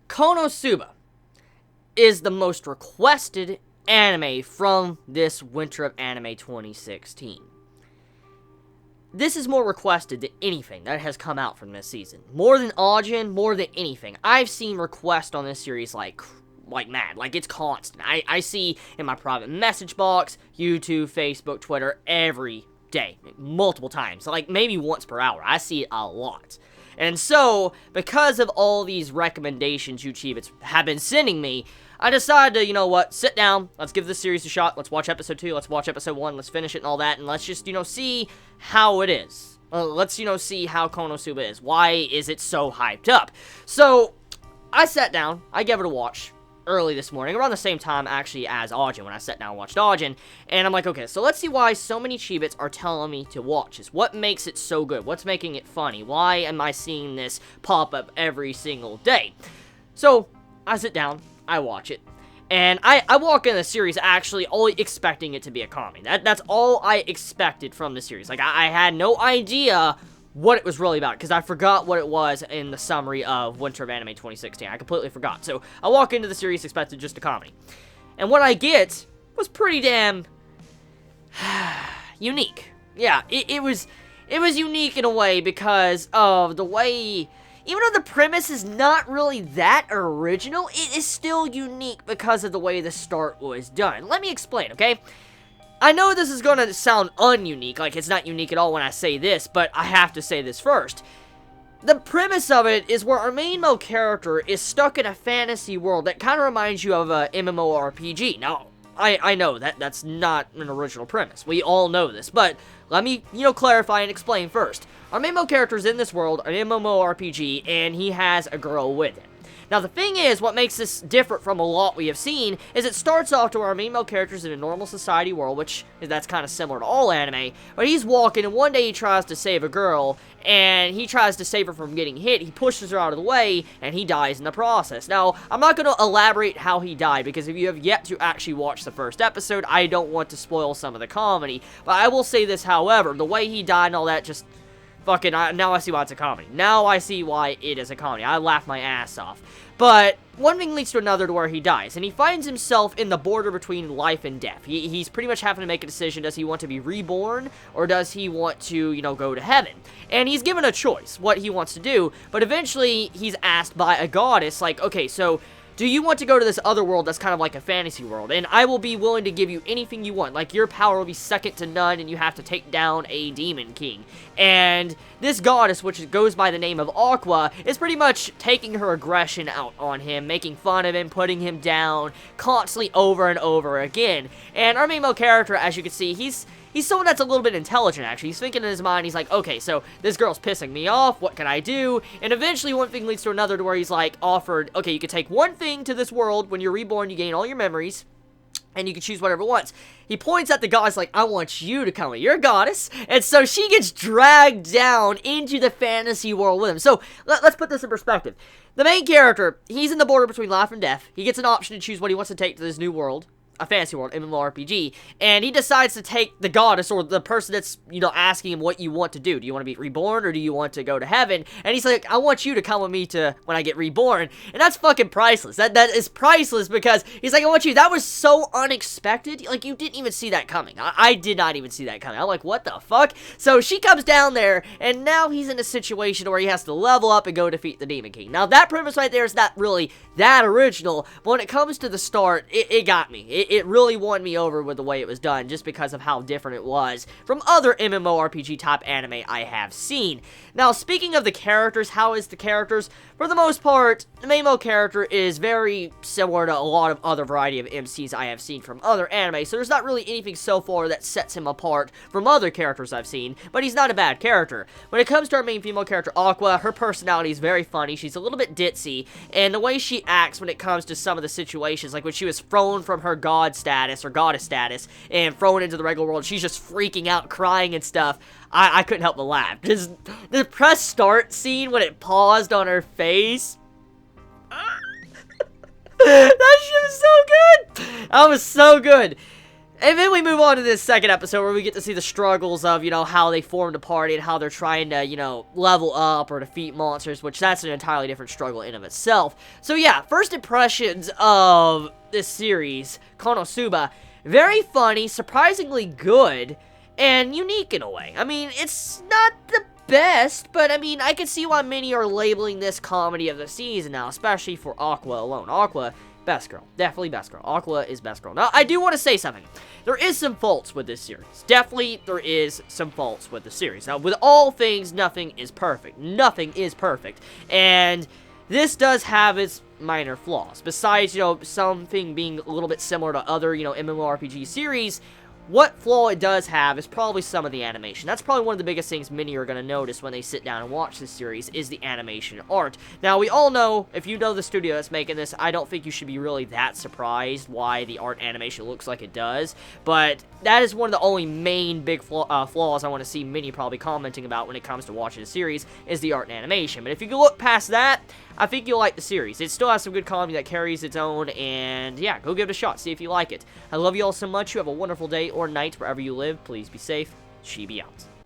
Konosuba is the most requested anime from this Winter of Anime 2016. This is more requested than anything that has come out from this season. More than Ajin, more than anything. I've seen requests on this series like mad. Like, it's constant. I see in my private message box, YouTube, Facebook, Twitter, every day. Multiple times. Like, maybe once per hour. I see it a lot. And so, because of all these recommendations you Chibits have been sending me, I decided to, you know what, sit down, let's give this series a shot, let's watch episode 2, let's watch episode 1, let's finish it and all that, and let's just, see how it is. Let's, see how Konosuba is. Why is it so hyped up? So, I sat down, I gave it a watch early this morning, around the same time, actually, as Ajin, when I sat down and watched Ajin, and I'm like, okay, so let's see why so many Chibits are telling me to watch this. What makes it so good? What's making it funny? Why am I seeing this pop up every single day? So, I sit down, I watch it, and I walk in the series actually only expecting it to be a comedy. That's all I expected from the series. Like, I had no idea what it was really about, because I forgot what it was in the summary of Winter of Anime 2016. I completely forgot. So, I walk into the series expecting just a comedy. And what I get was pretty damn unique. Yeah, it was unique in a way because of the way, even though the premise is not really that original, it is still unique because of the way the start was done. Let me explain, okay? I know this is going to sound ununique, like it's not unique at all when I say this, but I have to say this first. The premise of it is where our main male character is stuck in a fantasy world that kind of reminds you of a MMORPG. Now, I know that's not an original premise. We all know this, but let me, clarify and explain first. Our main male character is in this world, an MMORPG, and he has a girl with him. Now, the thing is, what makes this different from a lot we have seen is it starts off to where our main male character's in a normal society world, which that's kind of similar to all anime, but he's walking, and one day he tries to save a girl, and he tries to save her from getting hit. He pushes her out of the way, and he dies in the process. Now, I'm not going to elaborate how he died, because if you have yet to actually watch the first episode, I don't want to spoil some of the comedy, but I will say this, however, the way he died and all that just fucking, now I see why it's a comedy. Now I see why it is a comedy. I laugh my ass off. But one thing leads to another to where he dies, and he finds himself in the border between life and death. He's pretty much having to make a decision. Does he want to be reborn, or does he want to, go to heaven? And he's given a choice, what he wants to do, but eventually he's asked by a goddess, like, okay, so do you want to go to this other world that's kind of like a fantasy world? And I will be willing to give you anything you want. Like, your power will be second to none, and you have to take down a demon king. And this goddess, which goes by the name of Aqua, is pretty much taking her aggression out on him, making fun of him, putting him down, constantly over and over again. And our main male character, as you can see, he's someone that's a little bit intelligent, actually. He's thinking in his mind, he's like, okay, so this girl's pissing me off, what can I do? And eventually one thing leads to another to where he's like offered, okay, you can take one thing to this world, when you're reborn, you gain all your memories, and you can choose whatever once. He points at the goddess like, I want you to come with your goddess, and so she gets dragged down into the fantasy world with him. So, let's put this in perspective. The main character, he's in the border between life and death. He gets an option to choose what he wants to take to this new world, a fantasy world, MMORPG, and he decides to take the goddess, or the person that's, asking him what you want to do. Do you want to be reborn, or do you want to go to heaven? And he's like, I want you to come with me to when I get reborn, and that's fucking priceless. That is priceless, because he's like, I want you. That was so unexpected. Like, you didn't even see that coming. I did not even see that coming. I'm like, what the fuck? So she comes down there, and now he's in a situation where he has to level up and go defeat the Demon King. Now, that premise right there is not really that original, but when it comes to the start, it got me. It really won me over with the way it was done, just because of how different it was from other MMORPG type anime I have seen. Now, speaking of the characters, how is the characters? For the most part, the main male character is very similar to a lot of other variety of MCs I have seen from other anime, so there's not really anything so far that sets him apart from other characters I've seen, but he's not a bad character. When it comes to our main female character, Aqua, her personality is very funny. She's a little bit ditzy, and the way she acts when it comes to some of the situations, like when she was thrown from her god status, or goddess status, and thrown into the regular world, she's just freaking out, crying and stuff. I couldn't help but laugh. Just the press start scene when it paused on her face. That shit was so good. That was so good. And then we move on to this second episode where we get to see the struggles of, how they formed a party and how they're trying to, level up or defeat monsters, which that's an entirely different struggle in of itself. So yeah, first impressions of this series, Konosuba, very funny, surprisingly good, and unique in a way. I mean, it's not the best, but I mean, I can see why many are labeling this comedy of the season now, especially for Aqua alone. Aqua, best girl. Definitely best girl. Aqua is best girl. Now, I do want to say something. There is some faults with this series. Definitely, there is some faults with the series. Now, with all things, nothing is perfect. Nothing is perfect. And this does have its minor flaws. Besides, something being a little bit similar to other, MMORPG series, what flaw it does have is probably some of the animation. That's probably one of the biggest things many are going to notice when they sit down and watch this series, is the animation art. Now, we all know, if you know the studio that's making this, I don't think you should be really that surprised why the art animation looks like it does, but that is one of the only main big flaws I want to see many probably commenting about when it comes to watching the series, is the art and animation. But if you can look past that, I think you'll like the series. It still has some good comedy that carries its own, and yeah, go give it a shot, see if you like it. I love you all so much. You have a wonderful day or night wherever you live. Please be safe. Chibi out.